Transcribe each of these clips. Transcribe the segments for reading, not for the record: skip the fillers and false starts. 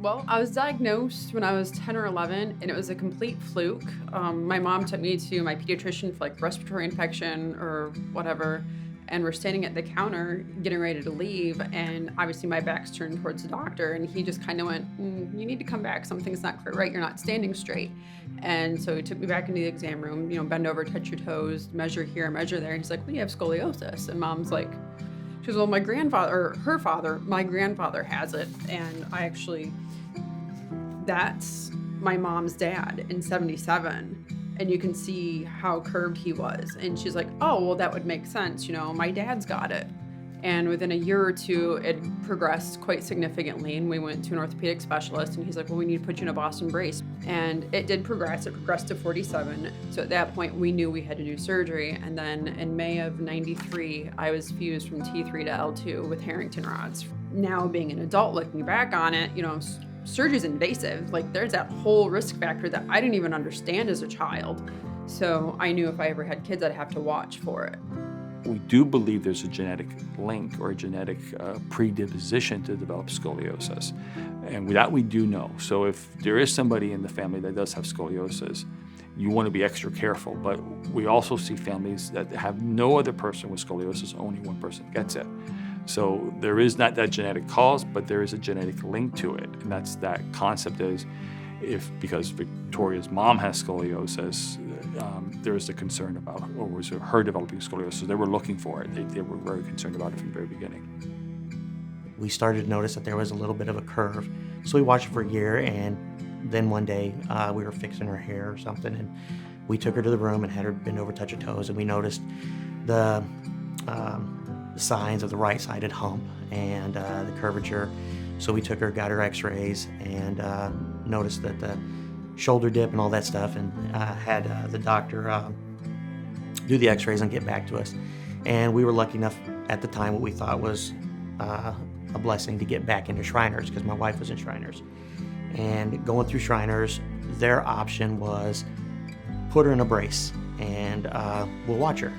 Well, I was diagnosed when I was 10 or 11, and it was a complete fluke. My mom took me to my pediatrician for like respiratory infection or whatever, and we're standing at the counter getting ready to leave. And obviously, my back's turned towards the doctor, and he just kind of went, You need to come back. Something's not quite right. You're not standing straight. And so he took me back into the exam room, bend over, touch your toes, measure here, measure there. And he's like, Well, you have scoliosis. And mom's like, she goes, Well, my grandfather, or her father, my grandfather has it. And that's my mom's dad in 77. And you can see how curved he was. And she's like, Oh, well, that would make sense. My dad's got it. And within a year or two, it progressed quite significantly. And we went to an orthopedic specialist, and he's like, Well, we need to put you in a Boston brace. And it did progress. It progressed to 47. So at that point, we knew we had to do surgery. And then in May of 93, I was fused from T3 to L2 with Harrington rods. Now, being an adult, looking back on it, surgery's invasive. Like, there's that whole risk factor that I didn't even understand as a child. So I knew if I ever had kids, I'd have to watch for it. We do believe there's a genetic link or a genetic predisposition to develop scoliosis. And that we do know. So if there is somebody in the family that does have scoliosis, you want to be extra careful. But we also see families that have no other person with scoliosis, only one person gets it. So there is not that genetic cause, but there is a genetic link to it. And that's that concept is, because Victoria's mom has scoliosis, there is a concern about, or was it her developing scoliosis? They were looking for it. They were very concerned about it from the very beginning. We started to notice that there was a little bit of a curve. So we watched it for a year, and then one day we were fixing her hair or something, and we took her to the room and had her bend over, touch her toes, and we noticed the signs of the right-sided hump and the curvature. So we took her, got her x-rays, and noticed that the shoulder dip and all that stuff, and had the doctor do the x-rays and get back to us. And we were lucky enough at the time, what we thought was a blessing, to get back into Shriners, because my wife was in Shriners. And going through Shriners, their option was put her in a brace and we'll watch her.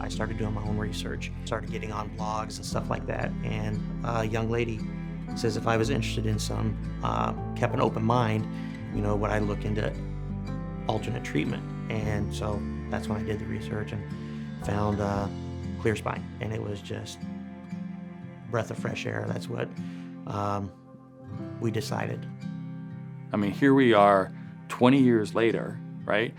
I started doing my own research, started getting on blogs and stuff like that. And a young lady says if I was interested in some, kept an open mind, would I look into alternate treatment? And so that's when I did the research and found clear spine. And it was just breath of fresh air. That's what we decided. I mean, here we are 20 years later, right?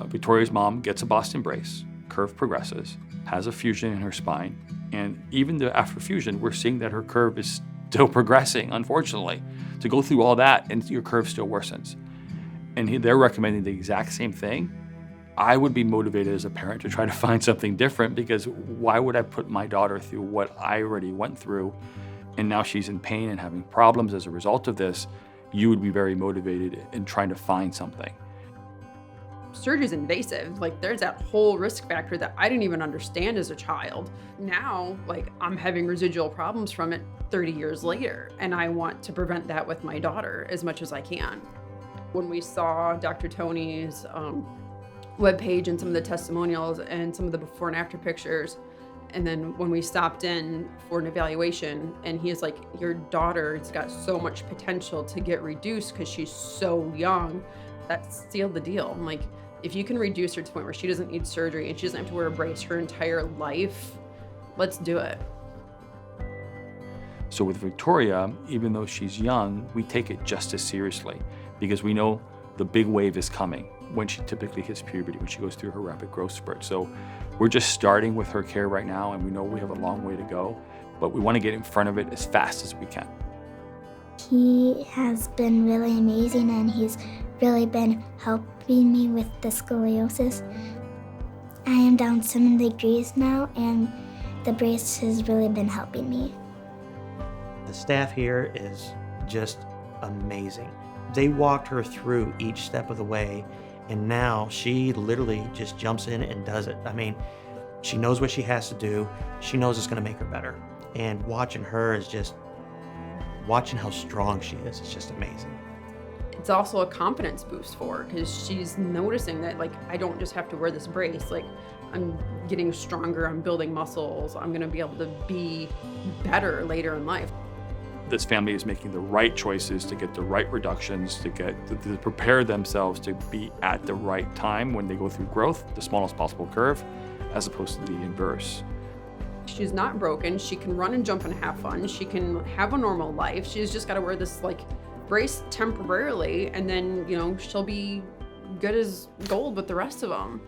Victoria's mom gets a Boston brace, curve progresses, has a fusion in her spine. And even after fusion, we're seeing that her curve is still progressing, unfortunately. To go through all that and your curve still worsens. And they're recommending the exact same thing. I would be motivated as a parent to try to find something different, because why would I put my daughter through what I already went through, and now she's in pain and having problems as a result of this? You would be very motivated in trying to find something. Surgery's invasive. Like, there's that whole risk factor that I didn't even understand as a child. Now, I'm having residual problems from it 30 years later, and I want to prevent that with my daughter as much as I can. When we saw Dr. Tony's webpage and some of the testimonials and some of the before and after pictures, and then when we stopped in for an evaluation, and he's like, Your daughter's got so much potential to get reduced because she's so young, that sealed the deal. I'm like, if you can reduce her to the point where she doesn't need surgery and she doesn't have to wear a brace her entire life, let's do it. So with Victoria, even though she's young, we take it just as seriously, because we know the big wave is coming when she typically hits puberty, when she goes through her rapid growth spurt. So we're just starting with her care right now, and we know we have a long way to go, but we want to get in front of it as fast as we can. He has been really amazing, and he's really been helping me with the scoliosis. I am down 7 degrees now, and the brace has really been helping me. The staff here is just amazing. They walked her through each step of the way, and now she literally just jumps in and does it. I mean, she knows what she has to do. She knows it's going to make her better. And watching her is just, watching how strong she is, it's just amazing. It's also a confidence boost for her, because she's noticing that, I don't just have to wear this brace. I'm getting stronger, I'm building muscles, I'm going to be able to be better later in life. this family is making the right choices to get the right reductions, to prepare themselves to be at the right time when they go through growth, the smallest possible curve, as opposed to the inverse. She's not broken. She can run and jump and have fun. She can have a normal life. She's just got to wear this like brace temporarily, and then, you know, she'll be good as gold with the rest of them.